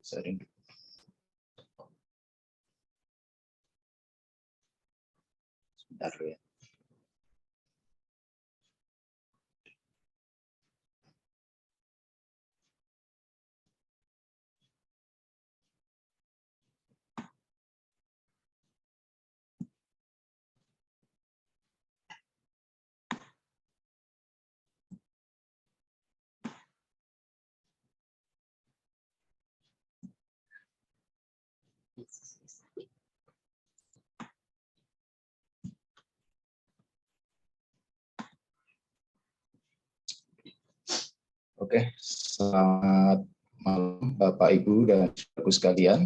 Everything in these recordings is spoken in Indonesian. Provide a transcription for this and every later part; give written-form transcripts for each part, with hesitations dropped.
Sering. Sebentar ya. Oke, selamat malam Bapak Ibu dan saudaraku sekalian.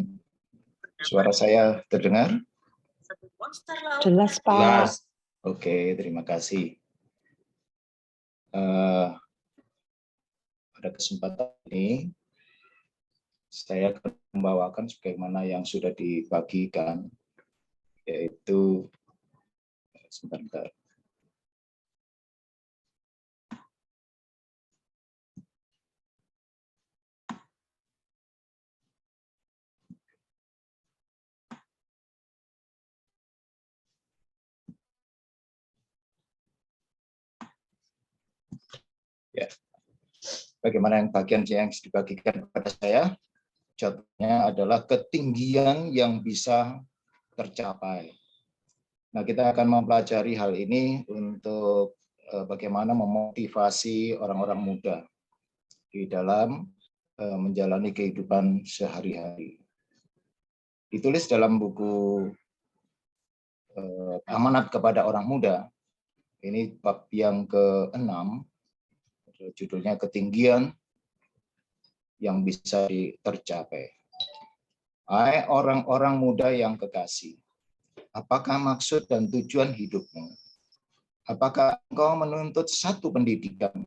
Suara saya terdengar? Jelas, Pak. Jelas. Oke, terima kasih. Pada kesempatan ini saya akan membawakan sebagaimana yang sudah dibagikan, yaitu sebentar. Ya, bagaimana yang bagian yang dibagikan kepada saya? Contohnya adalah ketinggian yang bisa tercapai. Nah, kita akan mempelajari hal ini untuk bagaimana memotivasi orang-orang muda di dalam menjalani kehidupan sehari-hari. Ditulis dalam buku Amanat kepada Orang Muda. Ini bab yang ke-6, judulnya Ketinggian yang bisa tercapai. Hai orang-orang muda yang kekasih, apakah maksud dan tujuan hidupmu? Apakah engkau menuntut satu pendidikan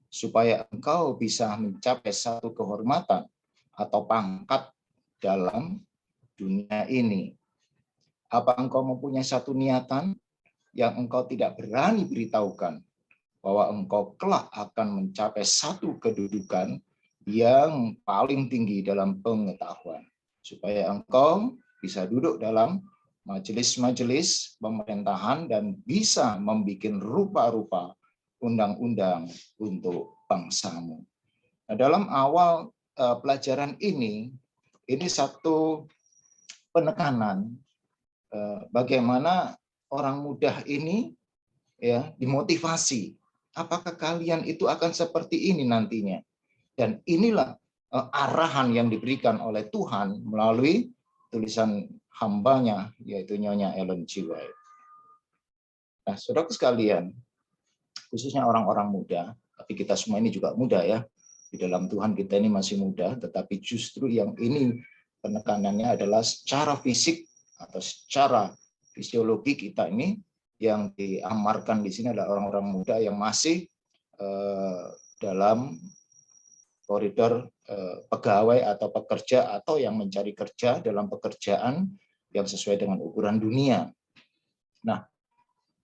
supaya engkau bisa mencapai satu kehormatan atau pangkat dalam dunia ini? Apa engkau mempunyai satu niatan yang engkau tidak berani beritahukan, bahwa engkau kelak akan mencapai satu kedudukan yang paling tinggi dalam pengetahuan, supaya engkau bisa duduk dalam majelis-majelis pemerintahan dan bisa membuat rupa-rupa undang-undang untuk bangsamu. Nah, dalam awal pelajaran ini satu penekanan bagaimana orang muda ini ya dimotivasi. Apakah kalian itu akan seperti ini nantinya? Dan inilah arahan yang diberikan oleh Tuhan melalui tulisan hambanya, yaitu Nyonya Ellen G. White. Nah, saudaraku sekalian, khususnya orang-orang muda, tapi kita semua ini juga muda ya. Di dalam Tuhan kita ini masih muda, tetapi justru yang ini penekanannya adalah secara fisik atau secara fisiologi kita ini yang diamarkan di sini adalah orang-orang muda yang masih dalam koridor pegawai atau pekerja atau yang mencari kerja dalam pekerjaan yang sesuai dengan ukuran dunia. Nah,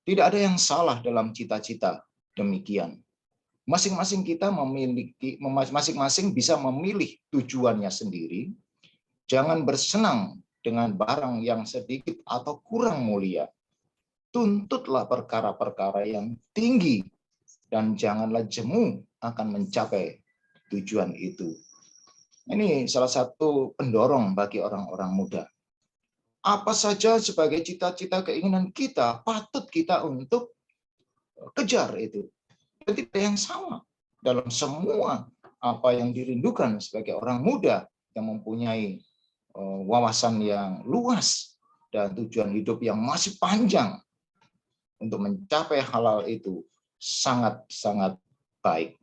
tidak ada yang salah dalam cita-cita demikian. Masing-masing kita masing-masing bisa memilih tujuannya sendiri. Jangan bersenang dengan barang yang sedikit atau kurang mulia. Tuntutlah perkara-perkara yang tinggi dan janganlah jemu akan mencapai tujuan itu. Ini salah satu pendorong bagi orang-orang muda. Apa saja sebagai cita-cita keinginan kita, patut kita untuk kejar itu. Dan tidak yang sama dalam semua apa yang dirindukan sebagai orang muda yang mempunyai wawasan yang luas dan tujuan hidup yang masih panjang. Untuk mencapai halal itu sangat-sangat baik.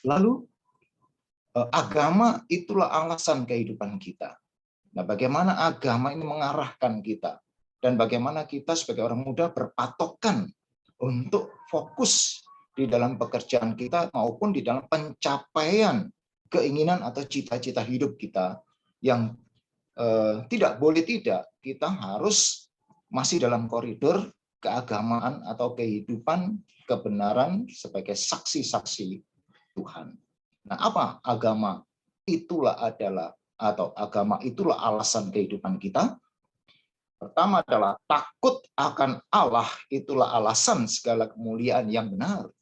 Lalu agama itulah alasan kehidupan kita. Nah, bagaimana agama ini mengarahkan kita dan bagaimana kita sebagai orang muda berpatokan untuk fokus di dalam pekerjaan kita maupun di dalam pencapaian keinginan atau cita-cita hidup kita yang tidak boleh tidak kita harus masih dalam koridor keagamaan atau kehidupan kebenaran sebagai saksi-saksi Tuhan. Nah, apa agama itulah adalah, atau agama itulah alasan kehidupan kita. Pertama adalah takut akan Allah, itulah alasan segala kemuliaan yang benar.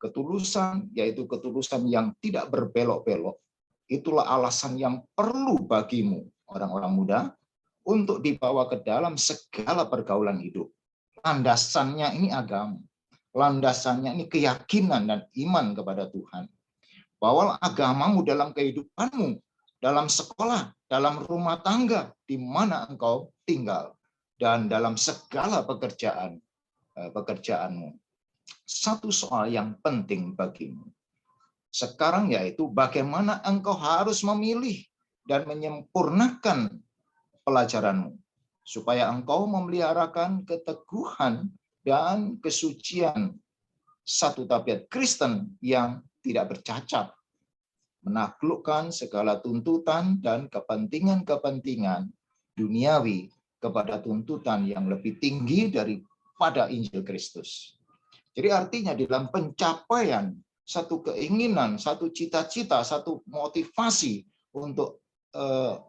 Ketulusan, yaitu ketulusan yang tidak berbelok-belok, itulah alasan yang perlu bagimu, orang-orang muda, untuk dibawa ke dalam segala pergaulan hidup. Landasannya ini agama. Landasannya ini keyakinan dan iman kepada Tuhan. Bawalah agamamu dalam kehidupanmu, dalam sekolah, dalam rumah tangga, di mana engkau tinggal, dan dalam segala pekerjaanmu. Satu soal yang penting bagimu sekarang yaitu bagaimana engkau harus memilih dan menyempurnakan pelajaranmu supaya engkau memeliharakan keteguhan dan kesucian satu tabiat Kristen yang tidak bercacat, menaklukkan segala tuntutan dan kepentingan-kepentingan duniawi kepada tuntutan yang lebih tinggi daripada Injil Kristus. Jadi artinya di dalam pencapaian satu keinginan, satu cita-cita, satu motivasi untuk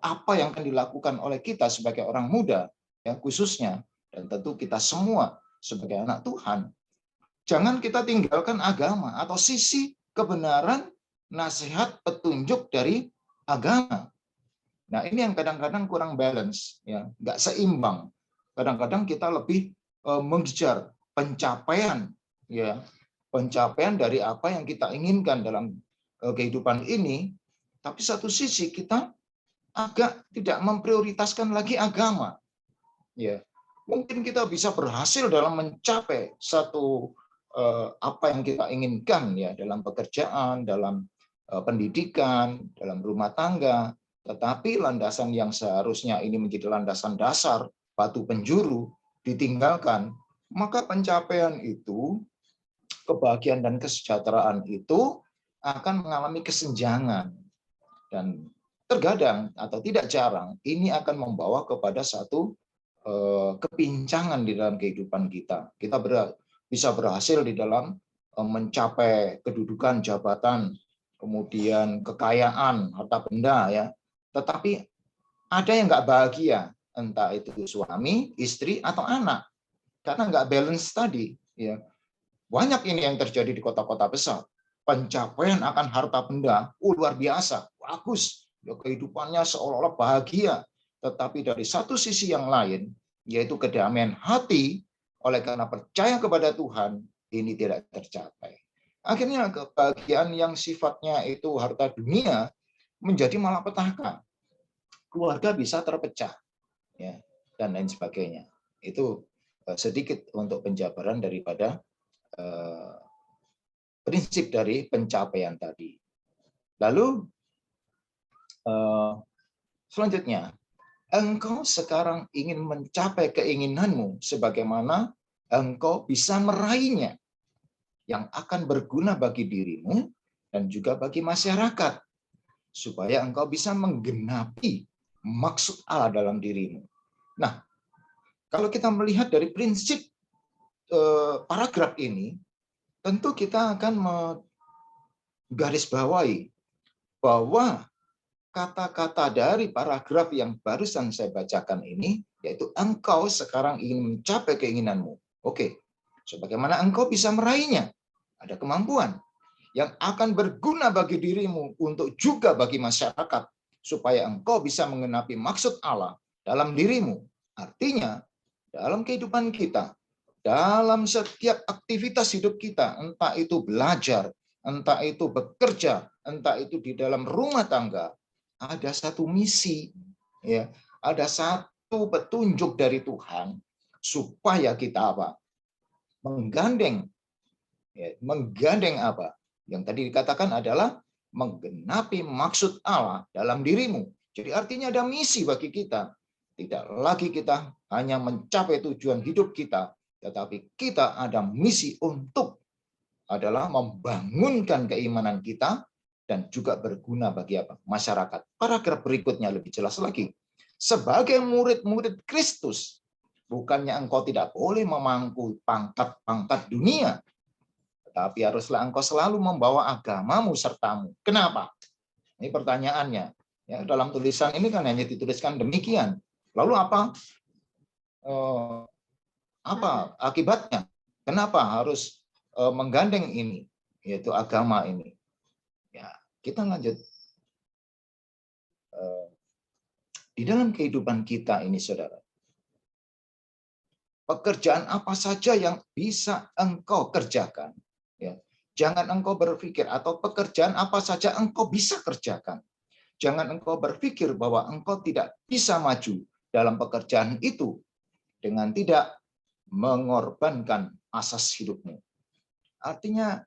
apa yang akan dilakukan oleh kita sebagai orang muda, ya khususnya, dan tentu kita semua sebagai anak Tuhan, jangan kita tinggalkan agama atau sisi kebenaran, nasihat, petunjuk dari agama. Nah ini yang kadang-kadang kurang balance, ya, nggak seimbang. Kadang-kadang kita lebih mengejar pencapaian, ya, pencapaian dari apa yang kita inginkan dalam kehidupan ini, tapi satu sisi kita agak tidak memprioritaskan lagi agama. Ya, mungkin kita bisa berhasil dalam mencapai satu apa yang kita inginkan, ya, dalam pekerjaan, dalam pendidikan, dalam rumah tangga, tetapi landasan yang seharusnya ini menjadi landasan dasar, batu penjuru, ditinggalkan, maka pencapaian itu, kebahagiaan dan kesejahteraan itu akan mengalami kesenjangan. Dan terkadang atau tidak jarang ini akan membawa kepada satu kepincangan di dalam kehidupan kita. Kita bisa berhasil di dalam mencapai kedudukan, jabatan, kemudian kekayaan, harta benda, ya. Tetapi ada yang nggak bahagia, entah itu suami, istri, atau anak, karena nggak balance tadi, ya. Banyak ini yang terjadi di kota-kota besar. Pencapaian akan harta benda, luar biasa, bagus, ya, kehidupannya seolah-olah bahagia. Tetapi dari satu sisi yang lain, yaitu kedamaian hati, oleh karena percaya kepada Tuhan, ini tidak tercapai. Akhirnya kebahagiaan yang sifatnya itu harta dunia menjadi malapetaka. Keluarga bisa terpecah, ya, dan lain sebagainya. Itu sedikit untuk penjabaran daripada prinsip dari pencapaian tadi. Lalu selanjutnya, engkau sekarang ingin mencapai keinginanmu sebagaimana engkau bisa meraihnya yang akan berguna bagi dirimu dan juga bagi masyarakat, supaya engkau bisa menggenapi maksud Allah dalam dirimu. Nah, kalau kita melihat dari prinsip paragraf ini, tentu kita akan menggarisbawahi bahwa kata-kata dari paragraf yang barusan saya bacakan ini, yaitu engkau sekarang ingin mencapai keinginanmu. Oke, sebagaimana engkau bisa meraihnya, ada kemampuan yang akan berguna bagi dirimu untuk juga bagi masyarakat, supaya engkau bisa mengenapi maksud Allah dalam dirimu. Artinya, dalam kehidupan kita, dalam setiap aktivitas hidup kita, entah itu belajar, entah itu bekerja, entah itu di dalam rumah tangga, ada satu misi, ya, ada satu petunjuk dari Tuhan supaya kita apa? Menggandeng, ya, menggandeng apa? Yang tadi dikatakan adalah menggenapi maksud Allah dalam dirimu. Jadi artinya ada misi bagi kita. Tidak lagi kita hanya mencapai tujuan hidup kita, tetapi kita ada misi untuk adalah membangunkan keimanan kita dan juga berguna bagi apa? Masyarakat. Paragraf berikutnya lebih jelas lagi. Sebagai murid-murid Kristus, bukannya engkau tidak boleh memangku pangkat-pangkat dunia, tetapi haruslah engkau selalu membawa agamamu sertamu. Kenapa? Ini pertanyaannya. Ya, dalam tulisan ini kan hanya dituliskan demikian. Lalu apa akibatnya? Kenapa harus menggandeng ini, yaitu agama ini? Ya, kita lanjut. Di dalam kehidupan kita ini, saudara, pekerjaan apa saja yang bisa engkau kerjakan. Ya. Jangan engkau berpikir, atau pekerjaan apa saja engkau bisa kerjakan. Jangan engkau berpikir bahwa engkau tidak bisa maju dalam pekerjaan itu dengan tidak mengorbankan asas hidupmu. Artinya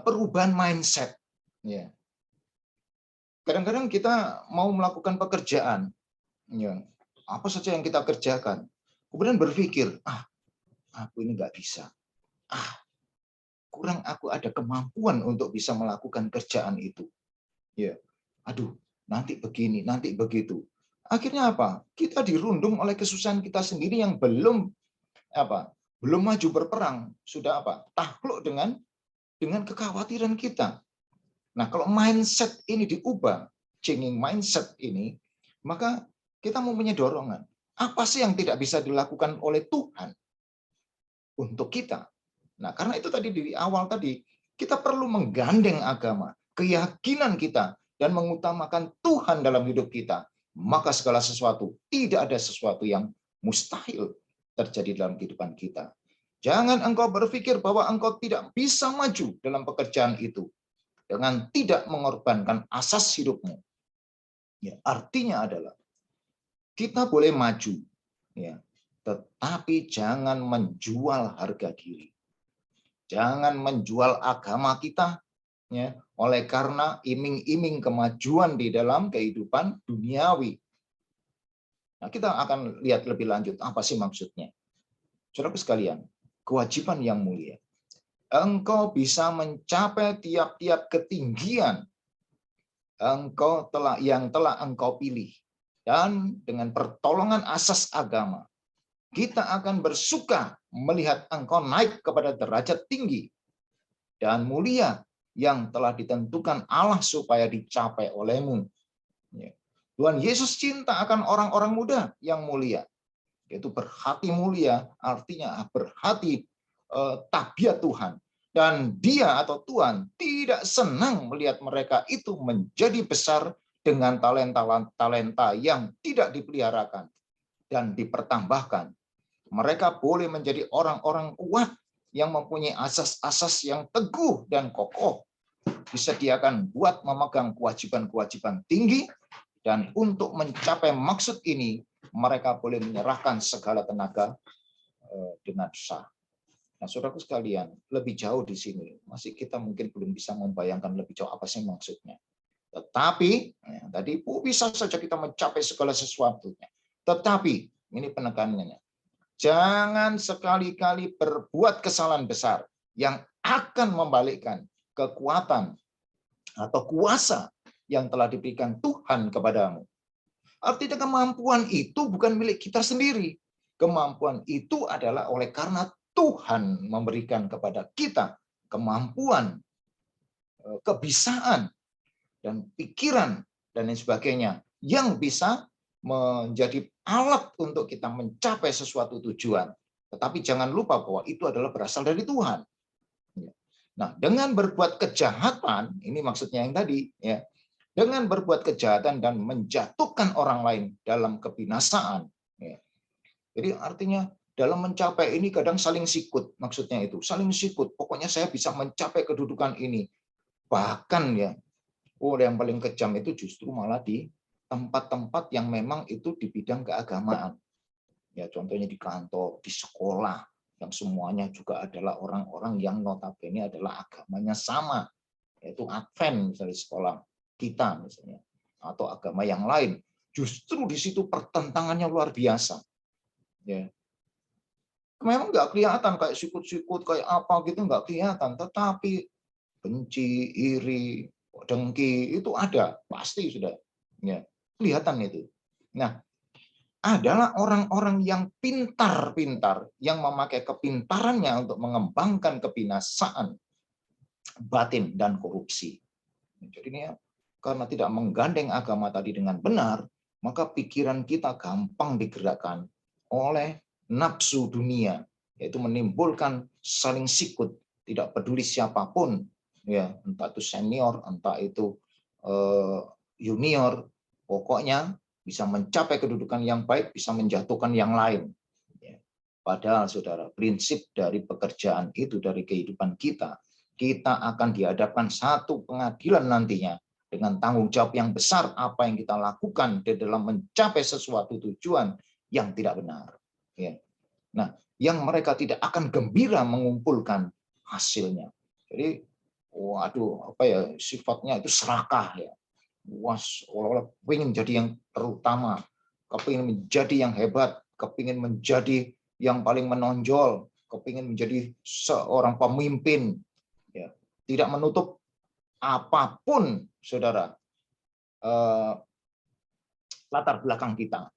perubahan mindset. Ya. Kadang-kadang kita mau melakukan pekerjaan, ya, apa saja yang kita kerjakan, kemudian berpikir, aku ini nggak bisa, kurang aku ada kemampuan untuk bisa melakukan kerjaan itu. Ya, aduh, nanti begini, nanti begitu. Akhirnya apa? Kita dirundung oleh kesusahan kita sendiri yang belum maju berperang, sudah takluk dengan kekhawatiran kita. Nah, kalau mindset ini diubah, changing mindset ini, maka kita mempunyai dorongan. Apa sih yang tidak bisa dilakukan oleh Tuhan untuk kita? Nah, karena itu tadi di awal tadi, kita perlu menggandeng agama, keyakinan kita, dan mengutamakan Tuhan dalam hidup kita. Maka segala sesuatu, tidak ada sesuatu yang mustahil terjadi dalam kehidupan kita. Jangan engkau berpikir bahwa engkau tidak bisa maju dalam pekerjaan itu dengan tidak mengorbankan asas hidupmu. Ya, artinya adalah kita boleh maju, ya, tetapi jangan menjual harga diri. Jangan menjual agama kita, ya, oleh karena iming-iming kemajuan di dalam kehidupan duniawi. Nah, kita akan lihat lebih lanjut apa sih maksudnya. Saudaraku sekalian, kewajiban yang mulia. Engkau bisa mencapai tiap-tiap ketinggian yang telah engkau pilih. Dan dengan pertolongan asas agama, kita akan bersuka melihat engkau naik kepada derajat tinggi dan mulia yang telah ditentukan Allah supaya dicapai olehmu. Tuhan Yesus cinta akan orang-orang muda yang mulia, yaitu berhati mulia, artinya berhati tabiat Tuhan. Dan dia atau Tuhan tidak senang melihat mereka itu menjadi besar dengan talenta-talenta yang tidak dipeliharakan dan dipertambahkan. Mereka boleh menjadi orang-orang kuat yang mempunyai asas-asas yang teguh dan kokoh, disediakan buat memegang kewajiban-kewajiban tinggi, dan untuk mencapai maksud ini, mereka boleh menyerahkan segala tenaga dengan sah. Nah, saudaraku sekalian, lebih jauh di sini, masih kita mungkin belum bisa membayangkan lebih jauh apa sih maksudnya. Tetapi, ya, tadi bisa saja kita mencapai segala sesuatunya. Tetapi, ini penekanannya, jangan sekali-kali berbuat kesalahan besar yang akan membalikkan kekuatan atau kuasa yang telah diberikan Tuhan kepadamu. Artinya kemampuan itu bukan milik kita sendiri. Kemampuan itu adalah oleh karena Tuhan memberikan kepada kita kemampuan, kebisaan, dan pikiran, dan lain sebagainya, yang bisa menjadi alat untuk kita mencapai sesuatu tujuan. Tetapi jangan lupa bahwa itu adalah berasal dari Tuhan. Nah, dengan berbuat kejahatan, ini maksudnya yang tadi, ya, dengan berbuat kejahatan dan menjatuhkan orang lain dalam kebinasaan. Ya. Jadi artinya dalam mencapai ini kadang saling sikut, maksudnya itu saling sikut. Pokoknya saya bisa mencapai kedudukan ini. Bahkan ya, yang paling kejam itu justru malah di tempat-tempat yang memang itu di bidang keagamaan. Ya, contohnya di kantor, di sekolah, yang semuanya juga adalah orang-orang yang notabene adalah agamanya sama, yaitu Advent misalnya sekolah kita misalnya, atau agama yang lain. Justru di situ pertentangannya luar biasa. Ya. Memang nggak kelihatan kayak sikut-sikut kayak apa gitu, nggak kelihatan, tetapi benci, iri, dengki itu ada, pasti sudah, ya, kelihatan itu. Nah, adalah orang-orang yang pintar-pintar, yang memakai kepintarannya untuk mengembangkan kebinasaan batin dan korupsi. Jadi ini karena tidak menggandeng agama tadi dengan benar, maka pikiran kita gampang digerakkan oleh nafsu dunia, yaitu menimbulkan saling sikut, tidak peduli siapapun, ya, entah itu senior, entah itu junior, pokoknya bisa mencapai kedudukan yang baik, bisa menjatuhkan yang lain. Padahal saudara, prinsip dari pekerjaan itu, dari kehidupan kita akan dihadapkan satu pengadilan nantinya dengan tanggung jawab yang besar apa yang kita lakukan di dalam mencapai sesuatu tujuan yang tidak benar. Nah, yang mereka tidak akan gembira mengumpulkan hasilnya. Jadi, waduh, apa ya, sifatnya itu serakah ya. Seolah-olah ingin jadi yang terutama, kepingin menjadi yang hebat, kepingin menjadi yang paling menonjol, kepingin menjadi seorang pemimpin, ya, tidak menutup apapun, saudara, latar belakang kita,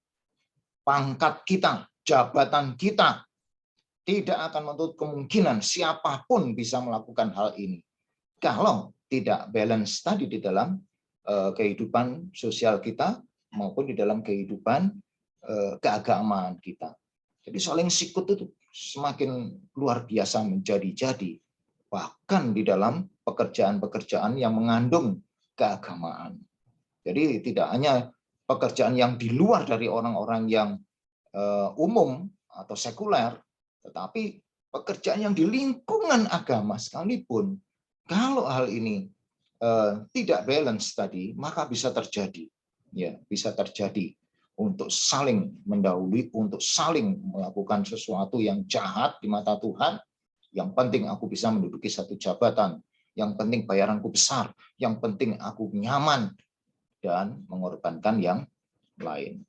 pangkat kita, jabatan kita, tidak akan menutup kemungkinan siapapun bisa melakukan hal ini. Kalau tidak balance tadi di dalam kehidupan sosial kita maupun di dalam kehidupan keagamaan kita. Jadi saling sikut itu semakin luar biasa menjadi-jadi, bahkan di dalam pekerjaan-pekerjaan yang mengandung keagamaan. Jadi tidak hanya pekerjaan yang di luar dari orang-orang yang umum atau sekuler, tetapi pekerjaan yang di lingkungan agama sekalipun, kalau hal ini tidak balance tadi, maka bisa terjadi, ya, bisa terjadi untuk saling mendahului, untuk saling melakukan sesuatu yang jahat di mata Tuhan. Yang penting aku bisa menduduki satu jabatan, yang penting bayaranku besar, yang penting aku nyaman, dan mengorbankan yang lain.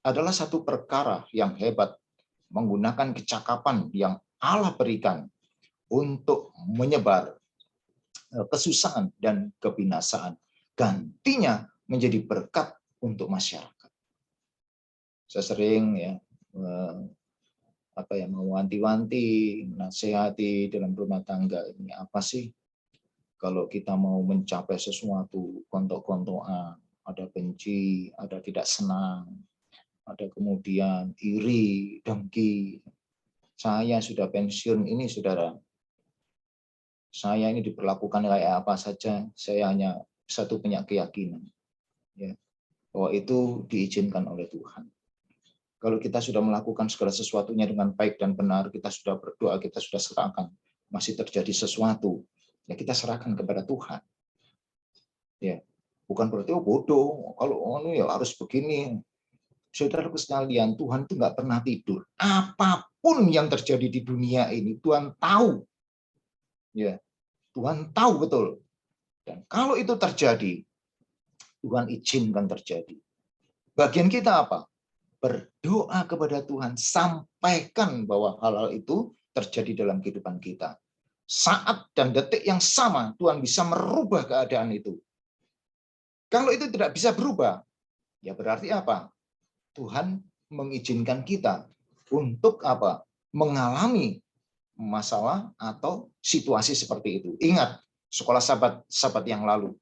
Adalah satu perkara yang hebat, menggunakan kecakapan yang Allah berikan untuk menyebar kesusahan dan kebinasaan. Gantinya menjadi berkat untuk masyarakat. Saya sering ya mewanti-wanti, menasehati dalam rumah tangga ini, apa sih kalau kita mau mencapai sesuatu, kontok-kontokan, ada benci, ada tidak senang, ada kemudian iri, dengki. Saya sudah pensiun ini, saudara. Saya ini diperlakukan kayak apa saja, saya hanya satu punya keyakinan, ya, bahwa itu diizinkan oleh Tuhan. Kalau kita sudah melakukan segala sesuatunya dengan baik dan benar, kita sudah berdoa, kita sudah serahkan, masih terjadi sesuatu, ya kita serahkan kepada Tuhan. Ya, bukan berarti bodoh, kalau ya harus begini. Saudara sekalian, Tuhan itu nggak pernah tidur. Apapun yang terjadi di dunia ini, Tuhan tahu. Ya, Tuhan tahu betul. Dan kalau itu terjadi, Tuhan izinkan terjadi. Bagian kita apa? Berdoa kepada Tuhan, sampaikan bahwa hal-hal itu terjadi dalam kehidupan kita. Saat dan detik yang sama, Tuhan bisa merubah keadaan itu. Kalau itu tidak bisa berubah, ya berarti apa? Tuhan mengizinkan kita untuk apa? Mengalami masalah atau situasi seperti itu. Ingat, sekolah sahabat yang lalu.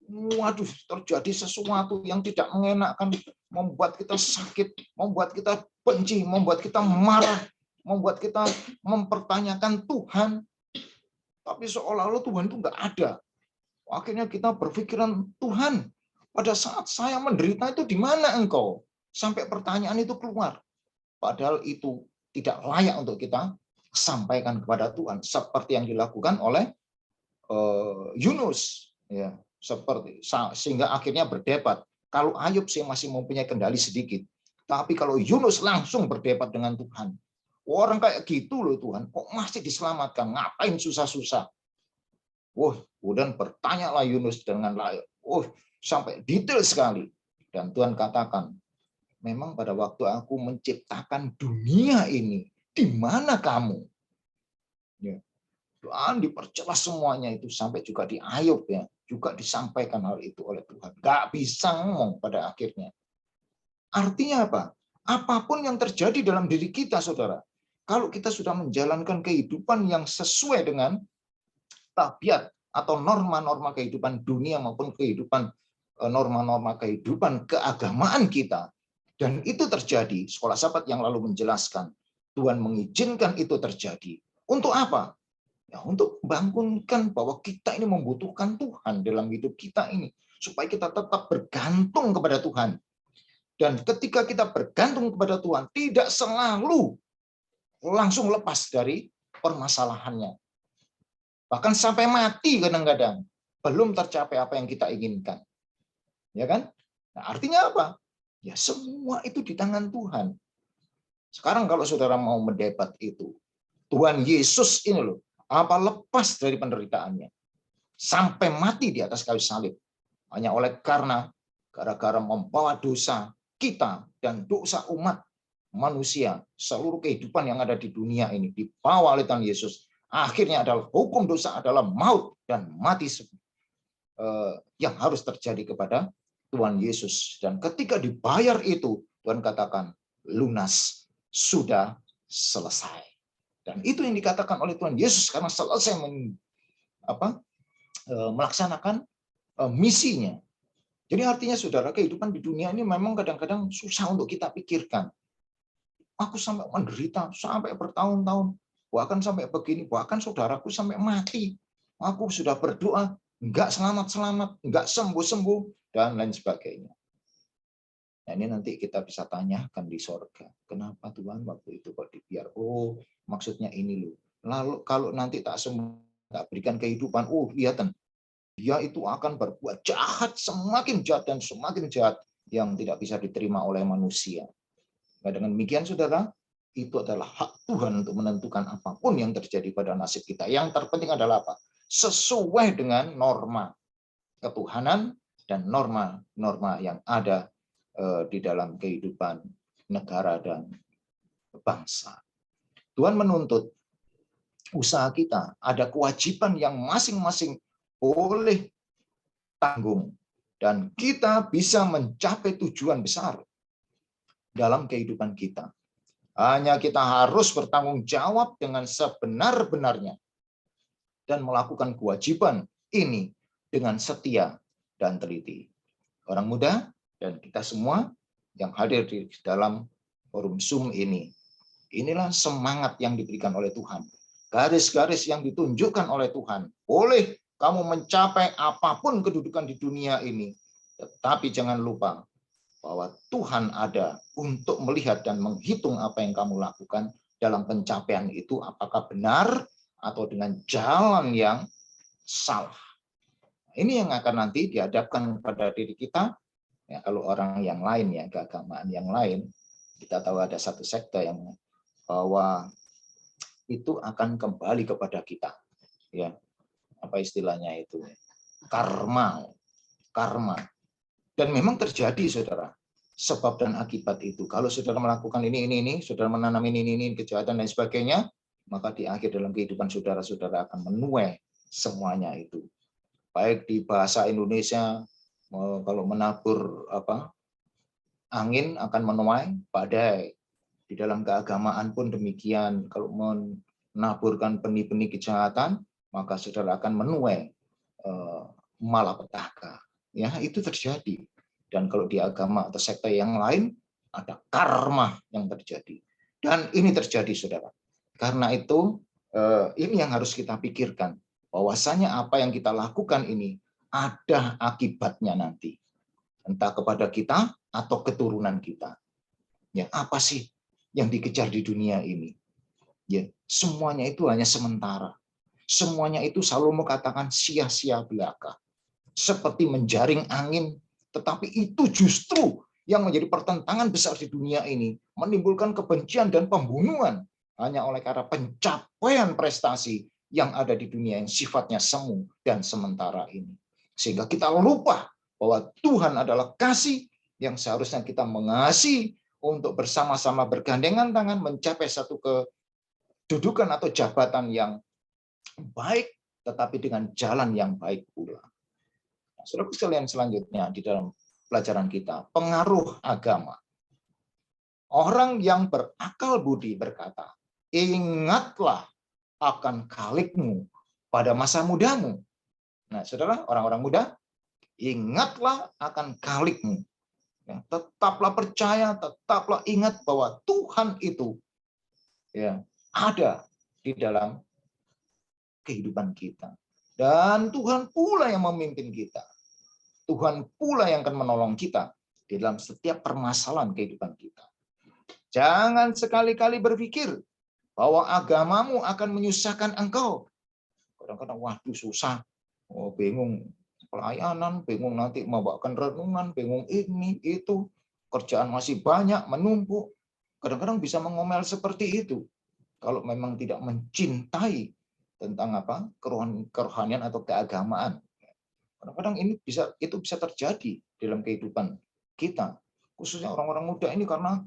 Waduh, terjadi sesuatu yang tidak mengenakan, membuat kita sakit, membuat kita benci, membuat kita marah, membuat kita mempertanyakan Tuhan. Tapi seolah-olah Tuhan itu nggak ada. Akhirnya kita berpikiran, Tuhan, pada saat saya menderita itu di mana Engkau? Sampai pertanyaan itu keluar. Padahal itu tidak layak untuk kita sampaikan kepada Tuhan, seperti yang dilakukan oleh Yunus, ya. Sehingga akhirnya berdebat. Kalau Ayub sih masih mempunyai kendali sedikit, tapi kalau Yunus langsung berdebat dengan Tuhan. Orang kayak gitu loh Tuhan, kok masih diselamatkan? Ngapain susah-susah? Kemudian bertanyalah Yunus dengan layak. Sampai detail sekali. Dan Tuhan katakan, memang pada waktu aku menciptakan dunia ini, di mana kamu? Ya. Dan diperjelas semuanya itu sampai juga di Ayub ya. Juga disampaikan hal itu oleh Tuhan. Gak bisa ngomong pada akhirnya. Artinya apa? Apapun yang terjadi dalam diri kita, saudara, kalau kita sudah menjalankan kehidupan yang sesuai dengan tabiat atau norma-norma kehidupan dunia maupun kehidupan norma-norma kehidupan keagamaan kita. Dan itu terjadi, sekolah sahabat yang lalu menjelaskan, Tuhan mengizinkan itu terjadi. Untuk apa? Ya, untuk membangunkan bahwa kita ini membutuhkan Tuhan dalam hidup kita ini. Supaya kita tetap bergantung kepada Tuhan. Dan ketika kita bergantung kepada Tuhan, tidak selalu langsung lepas dari permasalahannya. Bahkan sampai mati kadang-kadang belum tercapai apa yang kita inginkan. Ya kan? Nah, artinya apa? Ya semua itu di tangan Tuhan. Sekarang kalau saudara mau mendebat itu, Tuhan Yesus ini loh, apa lepas dari penderitaannya sampai mati di atas kayu salib hanya oleh karena gara-gara membawa dosa kita dan dosa umat manusia, seluruh kehidupan yang ada di dunia ini dibawa oleh Tuhan Yesus. Akhirnya adalah hukum dosa adalah maut dan mati yang harus terjadi kepada Tuhan Yesus. Dan ketika dibayar itu, Tuhan katakan, lunas, sudah selesai. Dan itu yang dikatakan oleh Tuhan Yesus karena selesai melaksanakan misinya. Jadi artinya saudara, kehidupan di dunia ini memang kadang-kadang susah untuk kita pikirkan. Aku sampai menderita, sampai bertahun-tahun, bahkan sampai begini, bahkan saudaraku sampai mati. Aku sudah berdoa, enggak selamat-selamat, enggak sembuh-sembuh, dan lain sebagainya. Nah, ini nanti kita bisa tanyakan di sorga. Kenapa Tuhan waktu itu kok dibiar? Oh, maksudnya ini loh. Lalu kalau nanti tak sembuh, tak berikan kehidupan, oh lihat, dia itu akan berbuat jahat, semakin jahat dan semakin jahat yang tidak bisa diterima oleh manusia. Nah, dengan demikian, saudara, itu adalah hak Tuhan untuk menentukan apapun yang terjadi pada nasib kita. Yang terpenting adalah apa? Sesuai dengan norma ketuhanan dan norma-norma yang ada di dalam kehidupan negara dan bangsa. Tuhan menuntut usaha kita, ada kewajiban yang masing-masing boleh tanggung, dan kita bisa mencapai tujuan besar dalam kehidupan kita. Hanya kita harus bertanggung jawab dengan sebenar-benarnya dan melakukan kewajiban ini dengan setia dan teliti. Orang muda dan kita semua yang hadir di dalam forum Zoom ini, inilah semangat yang diberikan oleh Tuhan. Garis-garis yang ditunjukkan oleh Tuhan. Boleh kamu mencapai apapun kedudukan di dunia ini, tetapi jangan lupa bahwa Tuhan ada untuk melihat dan menghitung apa yang kamu lakukan dalam pencapaian itu, apakah benar atau dengan jalan yang salah. Ini yang akan nanti dihadapkan kepada diri kita. Ya, kalau orang yang lain, ya keagamaan yang lain, kita tahu ada satu sekte yang bahwa itu akan kembali kepada kita. Ya, apa istilahnya itu? Karma. Dan memang terjadi, saudara, sebab dan akibat itu. Kalau saudara melakukan ini, saudara menanam ini, kejahatan dan sebagainya, maka di akhir dalam kehidupan saudara akan menuai semuanya itu. Baik di bahasa Indonesia, kalau menabur angin akan menuai badai. Di dalam keagamaan pun demikian. Kalau menaburkan benih-benih kejahatan, maka saudara akan menuai malapetaka. Ya, itu terjadi. Dan kalau di agama atau sekte yang lain, ada karma yang terjadi. Dan ini terjadi, saudara. Karena itu, ini yang harus kita pikirkan. Bahwasanya apa yang kita lakukan ini ada akibatnya nanti. Entah kepada kita atau keturunan kita. Ya, apa sih yang dikejar di dunia ini? Ya, semuanya itu hanya sementara. Semuanya itu selalu mengatakan sia-sia belaka. Seperti menjaring angin, tetapi itu justru yang menjadi pertentangan besar di dunia ini, menimbulkan kebencian dan pembunuhan hanya oleh karena pencapaian prestasi yang ada di dunia yang sifatnya semu dan sementara ini. Sehingga kita lupa bahwa Tuhan adalah kasih yang seharusnya kita mengasihi untuk bersama-sama bergandengan tangan mencapai satu kedudukan atau jabatan yang baik, tetapi dengan jalan yang baik pula. Saudara sekalian, selanjutnya di dalam pelajaran kita, pengaruh agama. Orang yang berakal budi berkata, ingatlah akan Khalikmu pada masa mudamu. Nah, saudara, orang-orang muda, Ingatlah akan Khalikmu. Ya, tetaplah percaya, tetaplah ingat bahwa Tuhan itu ya ada di dalam kehidupan kita. Dan Tuhan pula yang memimpin kita. Tuhan pula yang akan menolong kita di dalam setiap permasalahan kehidupan kita. Jangan sekali-kali berpikir bahwa agamamu akan menyusahkan engkau. Kadang-kadang, waduh susah, bingung pelayanan, bingung nanti membawakan renungan, bingung ini, itu, kerjaan masih banyak, menumpuk. Kadang-kadang bisa mengomel seperti itu. Kalau memang tidak mencintai tentang kerohanian atau keagamaan. Kadang-kadang itu bisa terjadi dalam kehidupan kita. Khususnya orang-orang muda ini karena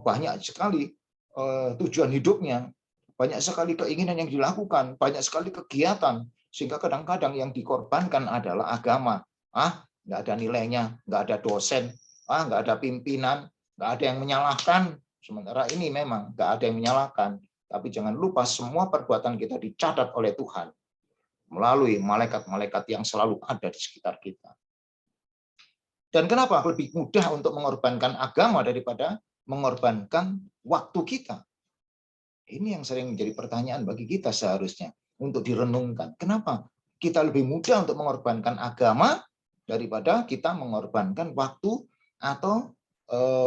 banyak sekali tujuan hidupnya, banyak sekali keinginan yang dilakukan, banyak sekali kegiatan, sehingga kadang-kadang yang dikorbankan adalah agama. Nggak ada nilainya, nggak ada dosen, nggak ada pimpinan, nggak ada yang menyalahkan. Sementara ini memang nggak ada yang menyalahkan, tapi jangan lupa semua perbuatan kita dicatat oleh Tuhan melalui malaikat-malaikat yang selalu ada di sekitar kita. Dan kenapa lebih mudah untuk mengorbankan agama daripada mengorbankan waktu kita? Ini yang sering menjadi pertanyaan bagi kita seharusnya untuk direnungkan. Kenapa kita lebih mudah untuk mengorbankan agama daripada kita mengorbankan waktu atau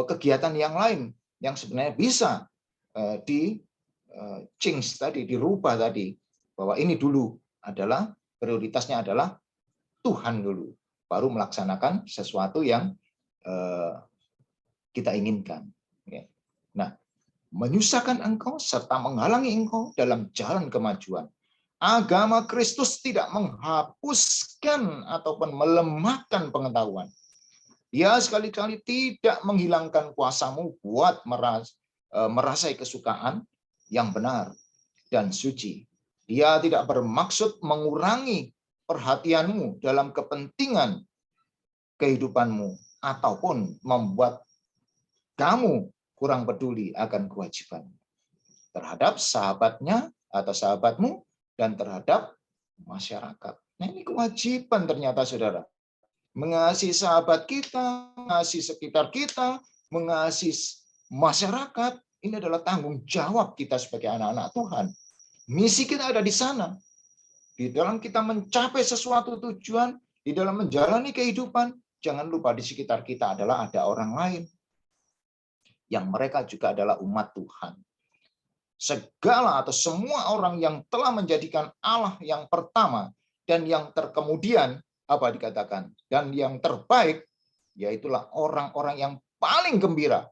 kegiatan yang lain yang sebenarnya bisa change tadi, dirubah tadi, bahwa ini dulu adalah prioritasnya adalah Tuhan dulu, baru melaksanakan sesuatu yang kita inginkan. Nah, menyusahkan engkau serta menghalangi engkau dalam jalan kemajuan. Agama Kristus tidak menghapuskan ataupun melemahkan pengetahuan. Dia sekali-kali tidak menghilangkan kuasamu buat merasai kesukaan yang benar dan suci. Dia tidak bermaksud mengurangi perhatianmu dalam kepentingan kehidupanmu ataupun membuat kamu kurang peduli akan kewajiban terhadap sahabatnya atau sahabatmu dan terhadap masyarakat. Nah, ini kewajiban ternyata, saudara. Mengasihi sahabat kita, mengasihi sekitar kita, mengasihi masyarakat, ini adalah tanggung jawab kita sebagai anak-anak Tuhan. Misi kita ada di sana. Di dalam kita mencapai sesuatu tujuan, di dalam menjalani kehidupan, jangan lupa di sekitar kita adalah ada orang lain yang mereka juga adalah umat Tuhan. Segala atau semua orang yang telah menjadikan Allah yang pertama dan yang terkemudian, apa dikatakan, dan yang terbaik, yaitulah orang-orang yang paling gembira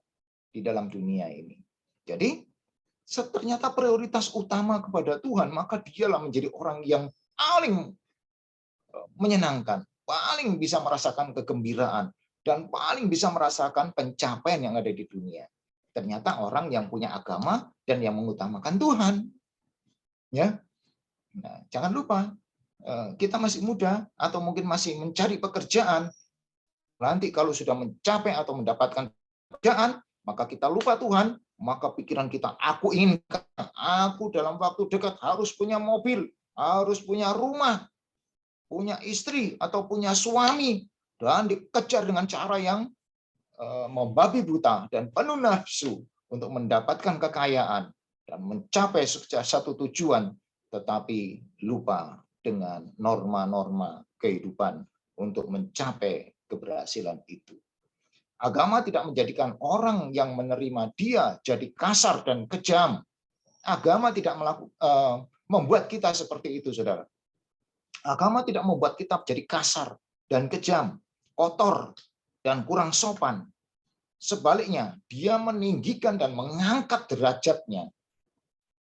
di dalam dunia ini. Jadi, ternyata prioritas utama kepada Tuhan, maka dialah menjadi orang yang paling menyenangkan, paling bisa merasakan kegembiraan, dan paling bisa merasakan pencapaian yang ada di dunia. Ternyata orang yang punya agama dan yang mengutamakan Tuhan. Ya, nah, jangan lupa kita masih muda atau mungkin masih mencari pekerjaan. Nanti kalau sudah mencapai atau mendapatkan pekerjaan, maka kita lupa Tuhan, maka pikiran kita, aku inginkan, aku dalam waktu dekat harus punya mobil, harus punya rumah, punya istri atau punya suami, dan dikejar dengan cara yang membabi buta dan penuh nafsu untuk mendapatkan kekayaan dan mencapai satu tujuan, tetapi lupa dengan norma-norma kehidupan untuk mencapai keberhasilan itu. Agama tidak menjadikan orang yang menerima dia jadi kasar dan kejam. Agama tidak membuat kita seperti itu, saudara. Agama tidak membuat kita jadi kasar dan kejam, kotor, dan kurang sopan. Sebaliknya, dia meninggikan dan mengangkat derajatnya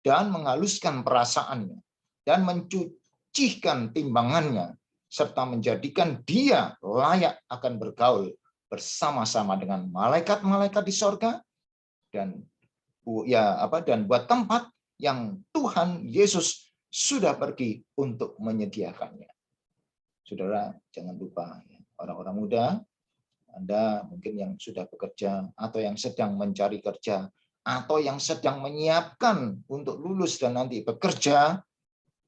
dan menghaluskan perasaannya dan mencucikan timbangannya serta menjadikan dia layak akan bergaul bersama-sama dengan malaikat-malaikat di sorga dan buat tempat yang Tuhan Yesus sudah pergi untuk menyediakannya. Saudara, jangan lupa, orang-orang muda, Anda mungkin yang sudah bekerja atau yang sedang mencari kerja atau yang sedang menyiapkan untuk lulus dan nanti bekerja,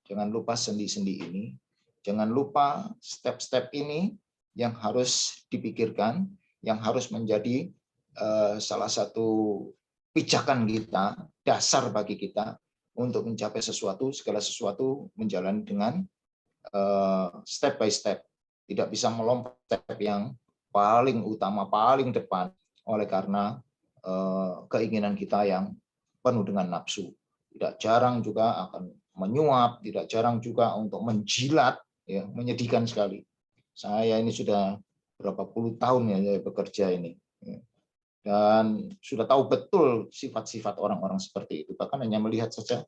jangan lupa sendi-sendi ini, jangan lupa step-step ini, yang harus dipikirkan, yang harus menjadi salah satu pijakan kita, dasar bagi kita untuk mencapai sesuatu, segala sesuatu menjalani dengan step by step. Tidak bisa melompat step yang paling utama, paling depan, oleh karena keinginan kita yang penuh dengan nafsu. Tidak jarang juga akan menyuap, tidak jarang juga untuk menjilat, ya, menyedihkan sekali. Saya ini sudah berapa puluh tahun ya saya bekerja ini. Dan sudah tahu betul sifat-sifat orang-orang seperti itu. Bahkan hanya melihat saja,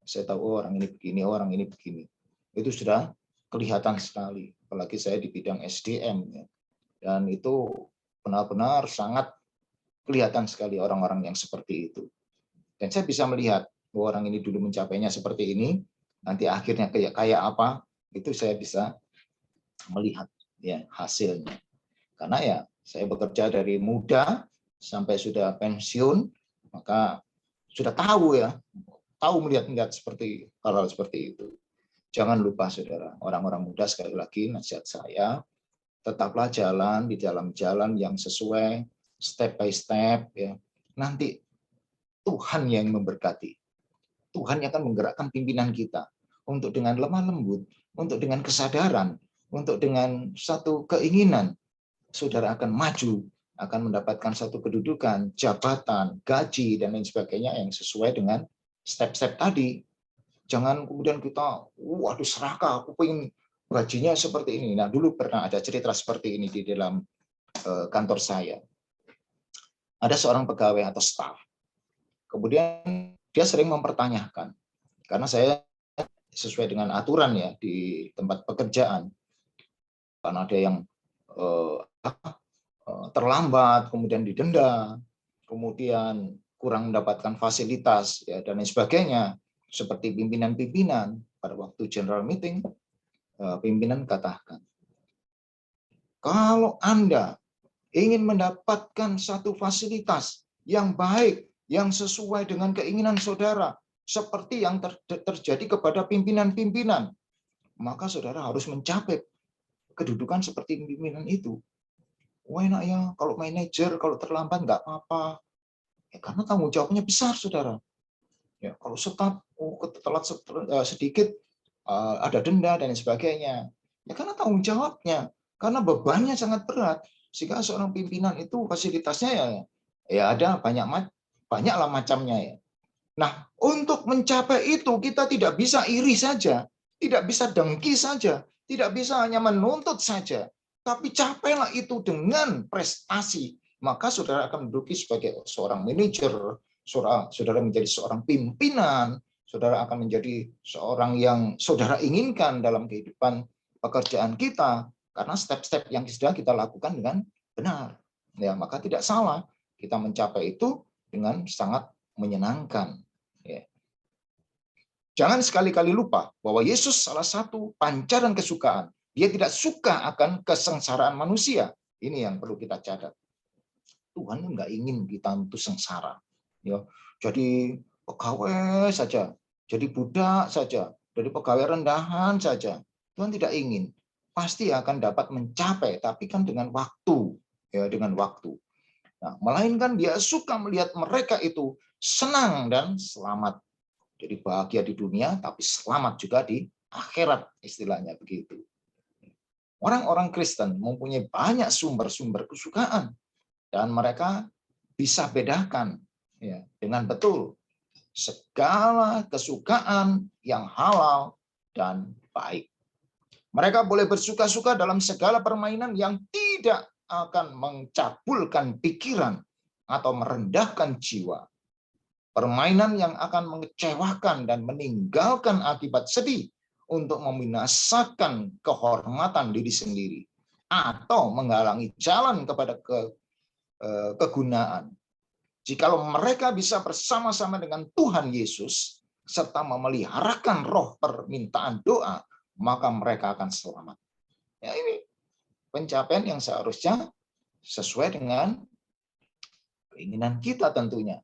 saya tahu orang ini begini, orang ini begini. Itu sudah kelihatan sekali. Apalagi saya di bidang SDM. Ya. Dan itu benar-benar sangat kelihatan sekali orang-orang yang seperti itu. Dan saya bisa melihat bahwa orang ini dulu mencapainya seperti ini, nanti akhirnya kayak apa, itu saya bisa melihat ya hasilnya. Karena ya saya bekerja dari muda sampai sudah pensiun, maka sudah tahu ya, tahu melihat seperti hal-hal seperti itu. Jangan lupa saudara, orang-orang muda, sekali lagi nasihat saya, tetaplah jalan di dalam jalan yang sesuai, step by step ya. Nanti Tuhan yang memberkati. Tuhan yang akan menggerakkan pimpinan kita untuk dengan lemah lembut, untuk dengan kesadaran, untuk dengan satu keinginan, saudara akan maju, akan mendapatkan satu kedudukan, jabatan, gaji, dan lain sebagainya yang sesuai dengan step-step tadi. Jangan kemudian kita, waduh serakah, aku pengen gajinya seperti ini. Nah, dulu pernah ada cerita seperti ini di dalam kantor saya. Ada seorang pegawai atau staf. Kemudian dia sering mempertanyakan, karena saya sesuai dengan aturan ya di tempat pekerjaan, karena ada yang terlambat, kemudian didenda, kemudian kurang mendapatkan fasilitas ya, dan lain sebagainya, seperti pimpinan-pimpinan pada waktu general meeting, pimpinan katakan, kalau Anda ingin mendapatkan satu fasilitas yang baik, yang sesuai dengan keinginan saudara, seperti yang terjadi kepada pimpinan-pimpinan, maka saudara harus mencapai kedudukan seperti pimpinan itu. Wah enak ya, kalau manajer, kalau terlambat nggak apa-apa. Ya, karena tanggung jawabnya besar, saudara. Ya, kalau staf, telat sedikit, ada denda dan sebagainya. Ya karena tanggung jawabnya, karena bebannya sangat berat. Sehingga seorang pimpinan itu fasilitasnya ya ada banyaklah macamnya ya. Nah, untuk mencapai itu kita tidak bisa iri saja, tidak bisa dengki saja, tidak bisa hanya menuntut saja, tapi capailah itu dengan prestasi. Maka saudara akan menduduki sebagai seorang manajer, saudara menjadi seorang pimpinan, saudara akan menjadi seorang yang saudara inginkan dalam kehidupan pekerjaan kita, karena step-step yang sudah kita lakukan dengan benar. Ya, maka tidak salah kita mencapai itu dengan sangat menyenangkan. Ya. Jangan sekali-kali lupa bahwa Yesus salah satu pancaran kesukaan. Dia tidak suka akan kesengsaraan manusia. Ini yang perlu kita catat. Tuhan nggak ingin kita untuk sengsara. Ya, jadi pegawai saja, jadi budak saja, jadi pegawai rendahan saja. Tuhan tidak ingin. Pasti akan dapat mencapai, tapi kan dengan waktu, ya dengan waktu. Nah, melainkan dia suka melihat mereka itu senang dan selamat. Jadi bahagia di dunia, tapi selamat juga di akhirat, istilahnya begitu. Orang-orang Kristen mempunyai banyak sumber-sumber kesukaan, dan mereka bisa bedakan ya, dengan betul segala kesukaan yang halal dan baik. Mereka boleh bersuka-suka dalam segala permainan yang tidak akan mencabulkan pikiran atau merendahkan jiwa. Permainan yang akan mengecewakan dan meninggalkan akibat sedih untuk membinasakan kehormatan diri sendiri atau menghalangi jalan kepada kegunaan. Jikalau mereka bisa bersama-sama dengan Tuhan Yesus serta memeliharakan roh permintaan doa, maka mereka akan selamat. Ya, ini pencapaian yang seharusnya sesuai dengan keinginan kita tentunya.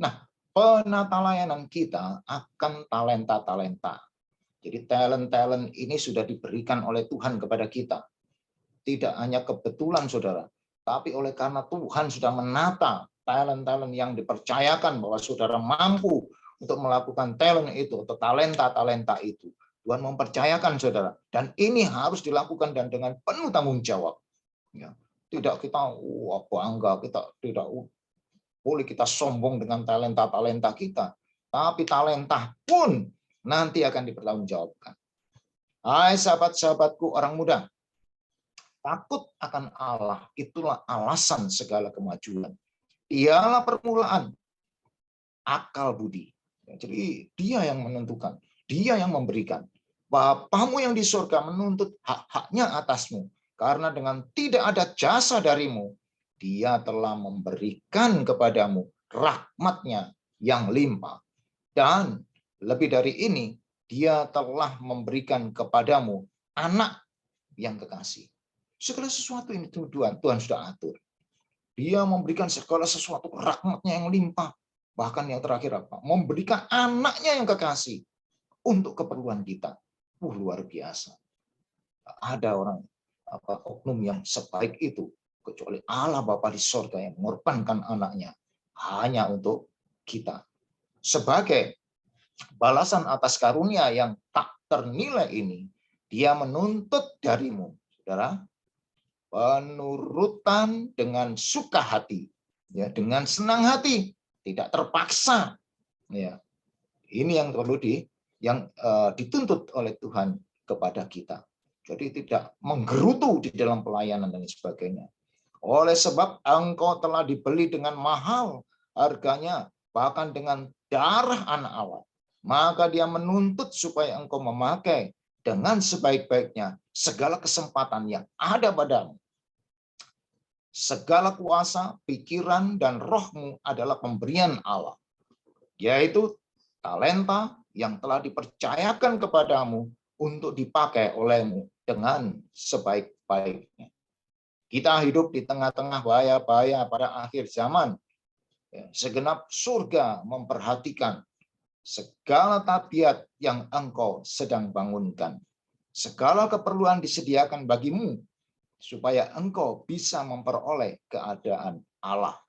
Nah, penata layanan kita akan talenta-talenta. Jadi talent-talent ini sudah diberikan oleh Tuhan kepada kita. tidak hanya kebetulan, saudara, tapi oleh karena Tuhan sudah menata talent-talent yang dipercayakan bahwa saudara mampu untuk melakukan talent itu atau talenta-talenta itu. Tuhan mempercayakan saudara, dan ini harus dilakukan dan dengan penuh tanggung jawab. Ya, tidak kita bangga, kita tidak boleh kita sombong dengan talenta-talenta kita, tapi talenta pun nanti akan dipertanggungjawabkan. Hai sahabat-sahabatku orang muda, takut akan Allah itulah alasan segala kemajuan. Dialah permulaan akal budi. Jadi dia yang menentukan, dia yang memberikan. Bapamu yang di surga menuntut hak-haknya atasmu. Karena dengan tidak ada jasa darimu, dia telah memberikan kepadamu rahmatnya yang limpah. Dan lebih dari ini, dia telah memberikan kepadamu anak yang kekasih. Segala sesuatu ini Tuhan sudah atur. Dia memberikan segala sesuatu rahmatnya yang limpah. Bahkan yang terakhir apa? Memberikan anaknya yang kekasih untuk keperluan kita. Luar biasa. Ada orang oknum yang sebaik itu kecuali Allah Bapa di surga yang mengorbankan anaknya hanya untuk kita. Sebagai balasan atas karunia yang tak ternilai ini, dia menuntut darimu, saudara, penurutan dengan suka hati, ya, dengan senang hati, tidak terpaksa. Ya, ini yang perlu dituntut oleh Tuhan kepada kita. Jadi tidak menggerutu di dalam pelayanan dan sebagainya. Oleh sebab engkau telah dibeli dengan mahal harganya, bahkan dengan darah anak Allah. Maka dia menuntut supaya engkau memakai dengan sebaik-baiknya segala kesempatan yang ada padamu. Segala kuasa, pikiran, dan rohmu adalah pemberian Allah, yaitu talenta yang telah dipercayakan kepadamu untuk dipakai olehmu dengan sebaik-baiknya. Kita hidup di tengah-tengah bahaya-bahaya pada akhir zaman. Segenap surga memperhatikan segala tabiat yang engkau sedang bangunkan. Segala keperluan disediakan bagimu supaya engkau bisa memperoleh keadaan Allah.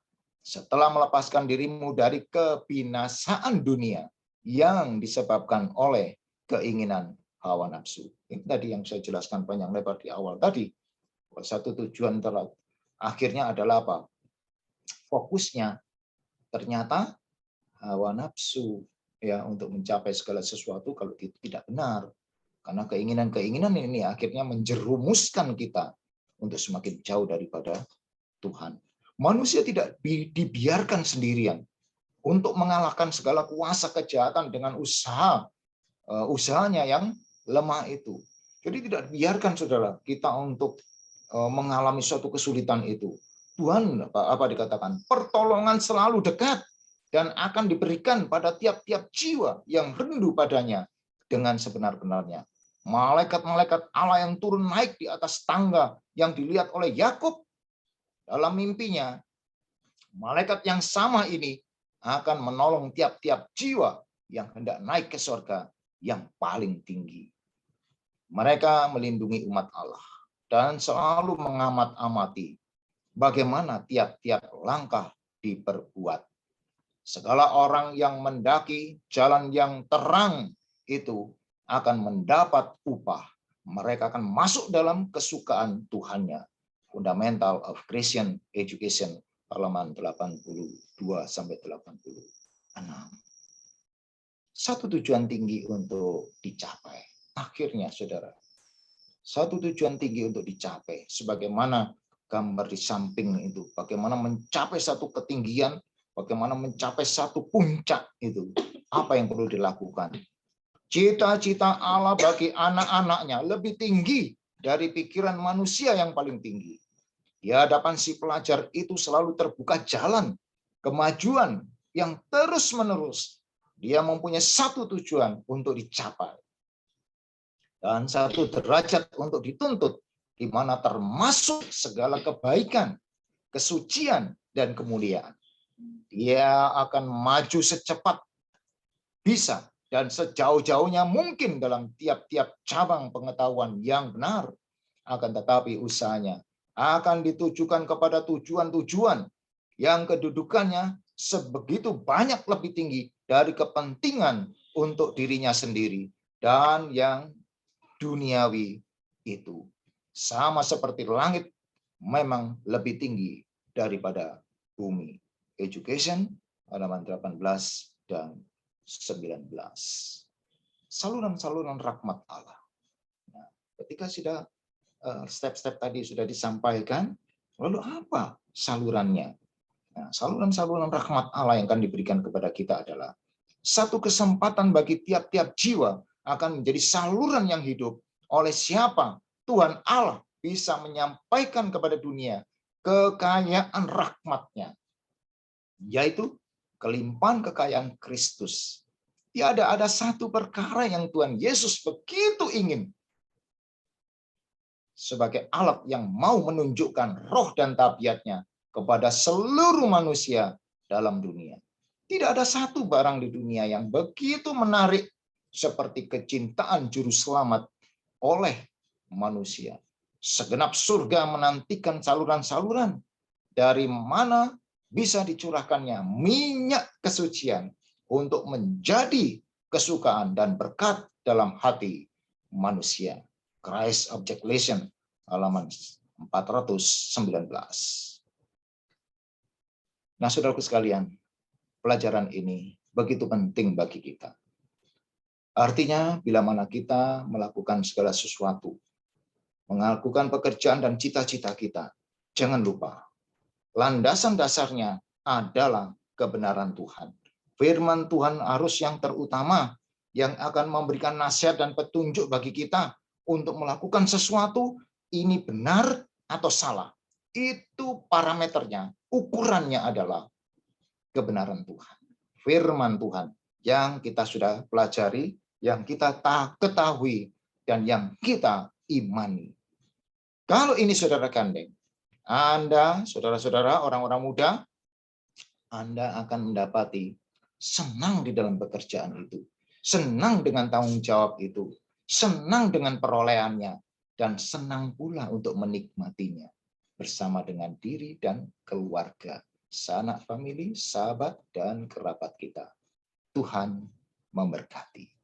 Setelah melepaskan dirimu dari kebinasaan dunia yang disebabkan oleh keinginan hawa nafsu. Ini tadi yang saya jelaskan panjang lebar di awal tadi. Satu tujuan akhirnya adalah apa? Fokusnya ternyata hawa nafsu, ya, untuk mencapai segala sesuatu kalau itu tidak benar. Karena keinginan-keinginan ini akhirnya menjerumuskan kita untuk semakin jauh daripada Tuhan. Manusia tidak dibiarkan sendirian untuk mengalahkan segala kuasa kejahatan dengan usahanya yang lemah itu. Jadi tidak dibiarkan saudara kita untuk mengalami suatu kesulitan itu. Tuhan apa dikatakan? Pertolongan selalu dekat dan akan diberikan pada tiap-tiap jiwa yang rindu padanya dengan sebenar-benarnya. Malaikat-malaikat Allah yang turun naik di atas tangga yang dilihat oleh Yakub dalam mimpinya, malaikat yang sama ini akan menolong tiap-tiap jiwa yang hendak naik ke surga yang paling tinggi. Mereka melindungi umat Allah dan selalu mengamat-amati bagaimana tiap-tiap langkah diperbuat. Segala orang yang mendaki jalan yang terang itu akan mendapat upah. Mereka akan masuk dalam kesukaan Tuhannya. Fundamental of Christian Education, halaman 82-86. Satu tujuan tinggi untuk dicapai. Akhirnya, saudara, satu tujuan tinggi untuk dicapai. Sebagaimana gambar di samping itu, bagaimana mencapai satu ketinggian, bagaimana mencapai satu puncak itu. Apa yang perlu dilakukan? Cita-cita Allah bagi anak-anaknya lebih tinggi dari pikiran manusia yang paling tinggi. Di hadapan si pelajar itu selalu terbuka jalan kemajuan yang terus-menerus. Dia mempunyai satu tujuan untuk dicapai. Dan satu derajat untuk dituntut, di mana termasuk segala kebaikan, kesucian, dan kemuliaan. Dia akan maju secepat bisa dan sejauh-jauhnya mungkin dalam tiap-tiap cabang pengetahuan yang benar. Akan tetapi usahanya akan ditujukan kepada tujuan-tujuan yang kedudukannya sebegitu banyak lebih tinggi dari kepentingan untuk dirinya sendiri dan yang duniawi itu. Sama seperti langit memang lebih tinggi daripada bumi. Education halaman 18 dan 19. Saluran-saluran rahmat Allah. Nah, ketika sudah step-step tadi sudah disampaikan, lalu apa salurannya? Nah, saluran-saluran rahmat Allah yang akan diberikan kepada kita adalah satu kesempatan bagi tiap-tiap jiwa akan menjadi saluran yang hidup oleh siapa Tuhan Allah bisa menyampaikan kepada dunia kekayaan rahmat-Nya, yaitu kelimpahan kekayaan Kristus. Tiada ada satu perkara yang Tuhan Yesus begitu ingin sebagai alat yang mau menunjukkan roh dan tabiatnya kepada seluruh manusia dalam dunia. Tidak ada satu barang di dunia yang begitu menarik seperti kecintaan juru selamat oleh manusia. Segenap surga menantikan saluran-saluran dari mana bisa dicurahkannya minyak kesucian untuk menjadi kesukaan dan berkat dalam hati manusia. Christ Object Lesson halaman 419. Nah, saudaraku sekalian, pelajaran ini begitu penting bagi kita. Artinya, bila mana kita melakukan segala sesuatu, melakukan pekerjaan dan cita-cita kita, jangan lupa, landasan dasarnya adalah kebenaran Tuhan. Firman Tuhan harus yang terutama, yang akan memberikan nasihat dan petunjuk bagi kita untuk melakukan sesuatu, ini benar atau salah. Itu parameternya, ukurannya adalah kebenaran Tuhan. Firman Tuhan yang kita sudah pelajari, yang kita ketahui, dan yang kita imani. Kalau ini saudara gandeng, Anda, saudara-saudara, orang-orang muda, Anda akan mendapati senang di dalam pekerjaan itu. Senang dengan tanggung jawab itu. Senang dengan perolehannya. Dan senang pula untuk menikmatinya. Bersama dengan diri dan keluarga. Sanak famili, sahabat, dan kerabat kita. Tuhan memberkati.